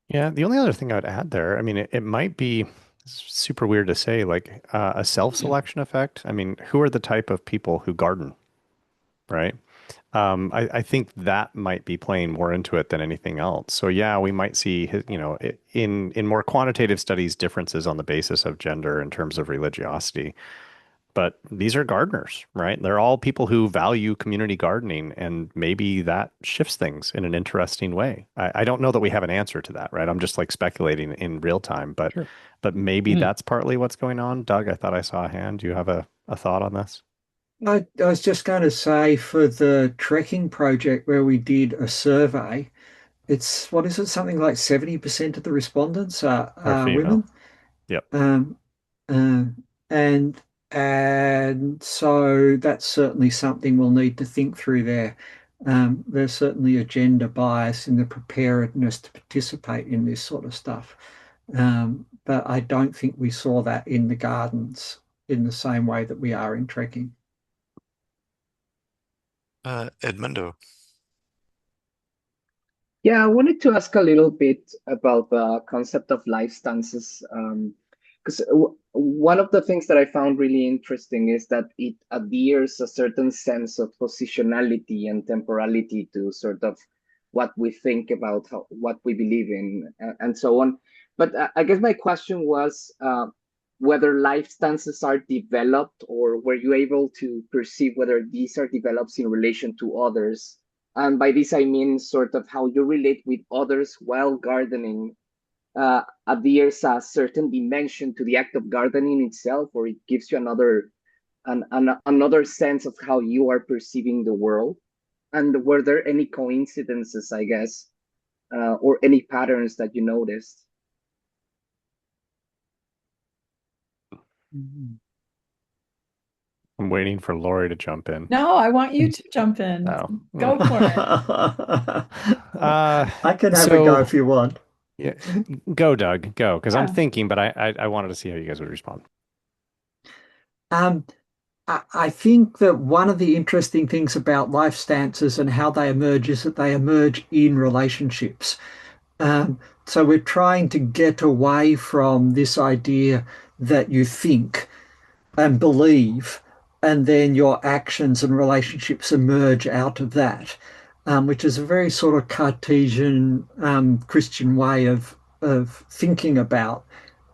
Yeah, the only other thing I would add there, I mean, it might be super weird to say, like a self-selection effect. I mean, who are the type of people who garden, right? I think that might be playing more into it than anything else. So yeah, we might see, in more quantitative studies, differences on the basis of gender in terms of religiosity. But these are gardeners, right? They're all people who value community gardening, and maybe that shifts things in an interesting way. I don't know that we have an answer to that, right? I'm just like speculating in real time, Sure. but maybe that's partly what's going on. Doug, I thought I saw a hand. Do you have a thought on this? I was just going to say for the trekking project where we did a survey, it's what is it, something like 70% of the respondents Or are female? women. Yep. Um, uh, and and so that's certainly something we'll need to think through there. There's certainly a gender bias in the preparedness to participate in this sort of stuff. But I don't think we saw that in the gardens in the same way that we are in trekking. Edmundo. Yeah, I wanted to ask a little bit about the concept of life stances. Because one of the things that I found really interesting is that it adheres a certain sense of positionality and temporality to sort of what we think about, what we believe in, and so on. But I guess my question was whether life stances are developed, or were you able to perceive whether these are developed in relation to others? And by this, I mean sort of how you relate with others while gardening. Adheres a certain dimension to the act of gardening itself, or it gives you another sense of how you are perceiving the world. And were there any coincidences, I guess, or any patterns that you noticed? I'm waiting for Lori to jump in. No, I want you to jump in. Oh. Go for it. I can have a go if you want. Yeah, go, Doug, go, because I'm Yeah. thinking, but I wanted to see how you guys would respond. Um, I think that one of the interesting things about life stances and how they emerge is that they emerge in relationships. So we're trying to get away from this idea that you think and believe, and then your actions and relationships emerge out of that, which is a very sort of Cartesian Christian way of thinking about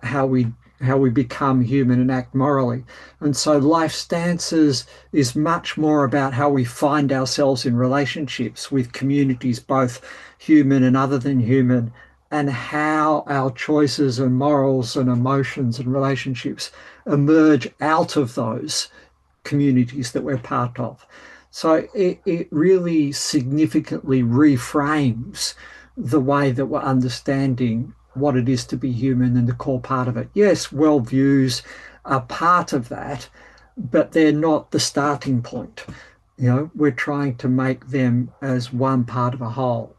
how we how we become human and act morally. And so life stances is much more about how we find ourselves in relationships with communities, both human and other than human, and how our choices and morals and emotions and relationships emerge out of those communities that we're part of. So it really significantly reframes the way that we're understanding what it is to be human and the core part of it. Yes, worldviews are part of that, but they're not the starting point. You know, we're trying to make them as one part of a whole.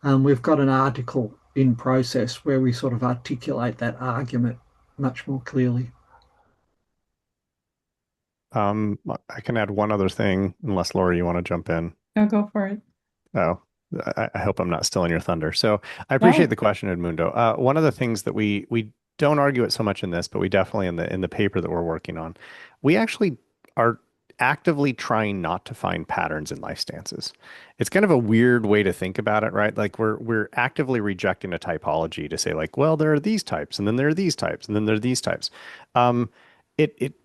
And we've got an article in process where we sort of articulate that argument much more clearly. I can add one other thing, unless Laura, you want to jump in. No, go for it. Oh, I hope I'm not stealing your thunder. So I appreciate No. the question, Edmundo. One of the things that we don't argue it so much in this, but we definitely in the paper that we're working on, we actually are actively trying not to find patterns in life stances. It's kind of a weird way to think about it, right? Like we're actively rejecting a typology to say like, well, there are these types, and then there are these types, and then there are these types. It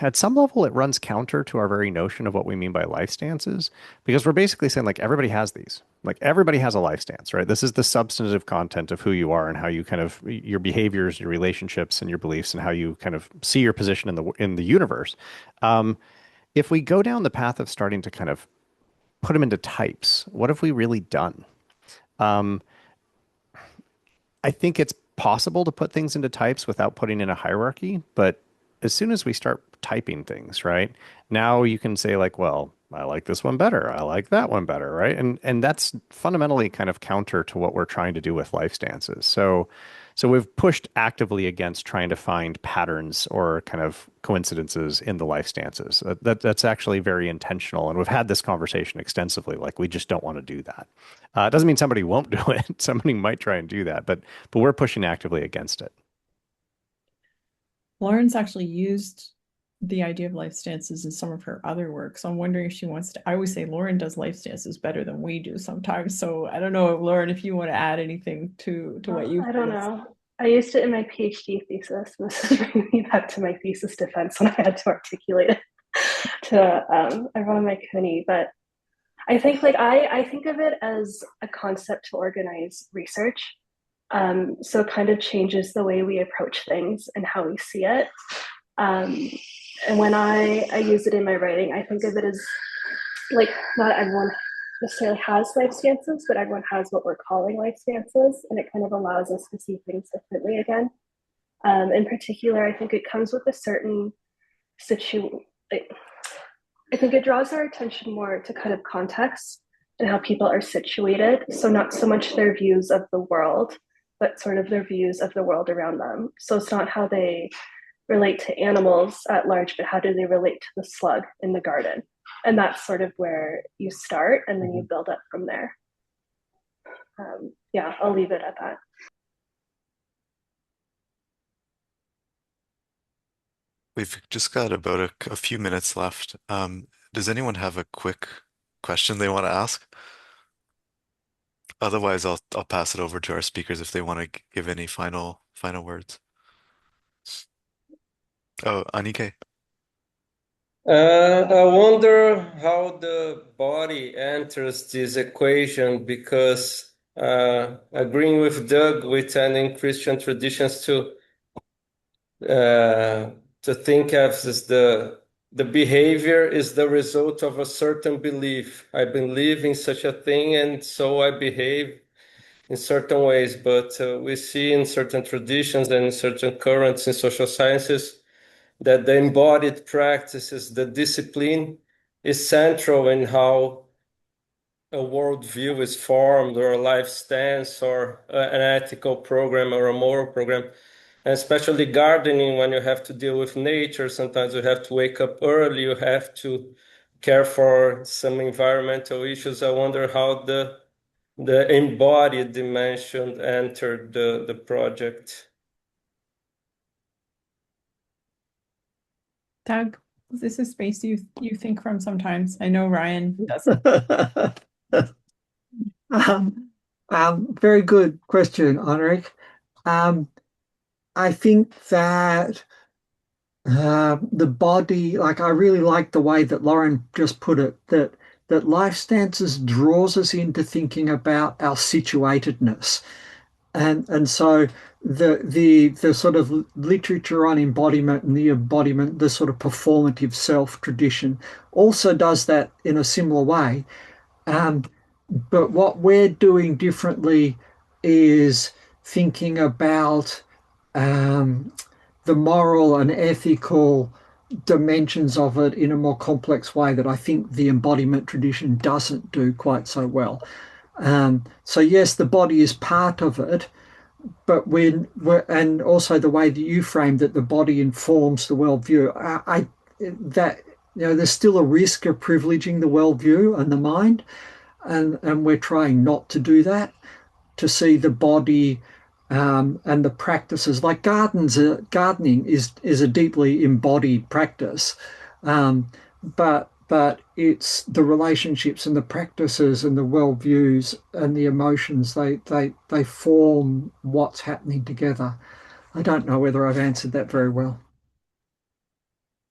at some level it runs counter to our very notion of what we mean by life stances because we're basically saying like everybody has these. Like everybody has a life stance, right? This is the substantive content of who you are and how you kind of your behaviors, your relationships, and your beliefs, and how you kind of see your position in the universe. Um, if we go down the path of starting to kind of put them into types, what have we really done? Um, I think it's possible to put things into types without putting in a hierarchy, but as soon as we start typing things, right? Now you can say like, well, I like this one better. I like that one better, right? And that's fundamentally kind of counter to what we're trying to do with life stances. So we've pushed actively against trying to find patterns or kind of coincidences in the life stances. That's actually very intentional, and we've had this conversation extensively. Like we just don't want to do that. It doesn't mean somebody won't do it. Somebody might try and do that, but we're pushing actively against it. Lauren's actually used the idea of life stances in some of her other work. So I'm wondering if she wants to. I always say Lauren does life stances better than we do sometimes. So I don't know, Lauren, if you want to add anything to what you've I don't know. I used it in my PhD thesis. And this is bringing me back to my thesis defense when I had to articulate it to everyone in my committee. But I think I think of it as a concept to organize research. So it kind of changes the way we approach things and how we see it. And when I use it in my writing, I think of it as like not everyone necessarily has life stances, but everyone has what we're calling life stances, and it kind of allows us to see things differently again. In particular, I think it comes with a certain situation. I think it draws our attention more to kind of context and how people are situated. So not so much their views of the world, but sort of their views of the world around them. So it's not how they relate to animals at large, but how do they relate to the slug in the garden? And that's sort of where you start, and then you build up from there. Yeah, I'll leave it at that. We've just got about a few minutes left. Does anyone have a quick question they want to ask? Otherwise, I'll pass it over to our speakers if they want to give any final words. Oh, Anike. I wonder how the body enters this equation because agreeing with Doug, we tend in Christian traditions to think of as the behavior is the result of a certain belief. I believe in such a thing, and so I behave in certain ways. But we see in certain traditions and in certain currents in social sciences that the embodied practices, the discipline, is central in how a worldview is formed, or a life stance, or an ethical program, or a moral program. And especially gardening, when you have to deal with nature, sometimes you have to wake up early, you have to care for some environmental issues. I wonder how the embodied dimension entered the project. Doug, is this a space you think from sometimes? I know Ryan doesn't. Um, Very good question, Henrik. Um, I think that the body, like I really like the way that Lauren just put it, that life stances draws us into thinking about our situatedness. And so the sort of literature on embodiment and the embodiment, the sort of performative self tradition also does that in a similar way. Um, but what we're doing differently is thinking about um, the moral and ethical dimensions of it in a more complex way that I think the embodiment tradition doesn't do quite so well. So yes, the body is part of it, but and also the way that you frame that the body informs the worldview. That there's still a risk of privileging the worldview and the mind, and we're trying not to do that, to see the body and the practices like gardening is a deeply embodied practice, but it's the relationships and the practices and the worldviews and the emotions they form what's happening together. I don't know whether I've answered that very well.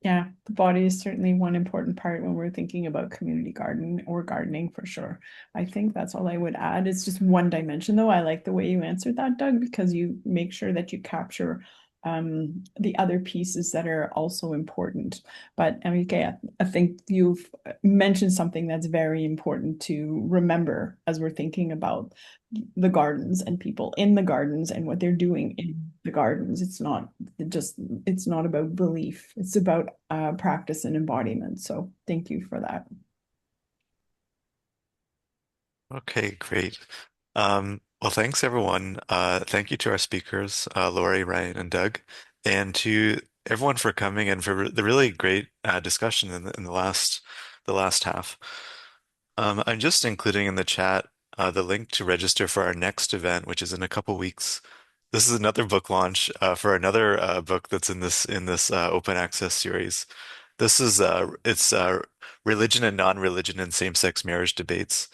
Yeah, the body is certainly one important part when we're thinking about community garden or gardening for sure. I think that's all I would add. It's just one dimension though. I like the way you answered that, Doug, because you make sure that you capture the other pieces that are also important. But Enrique, I think you've mentioned something that's very important to remember as we're thinking about the gardens and people in the gardens and what they're doing in the gardens. It's not about belief. It's about practice and embodiment. So thank you for that. Okay, great. Well, thanks everyone. Thank you to our speakers, Lori, Ryan, and Doug, and to everyone for coming and for the really great discussion in the last half. I'm just including in the chat the link to register for our next event, which is in a couple weeks. This is another book launch for another book that's in this open access series. This is it's Religion and Non-Religion in Same-Sex Marriage Debates.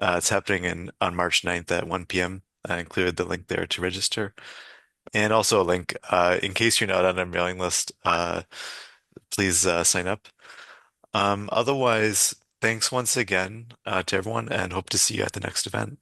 It's happening on March 9th at 1 p.m. I included the link there to register. And also a link in case you're not on our mailing list, please sign up. Otherwise, thanks once again to everyone and hope to see you at the next event.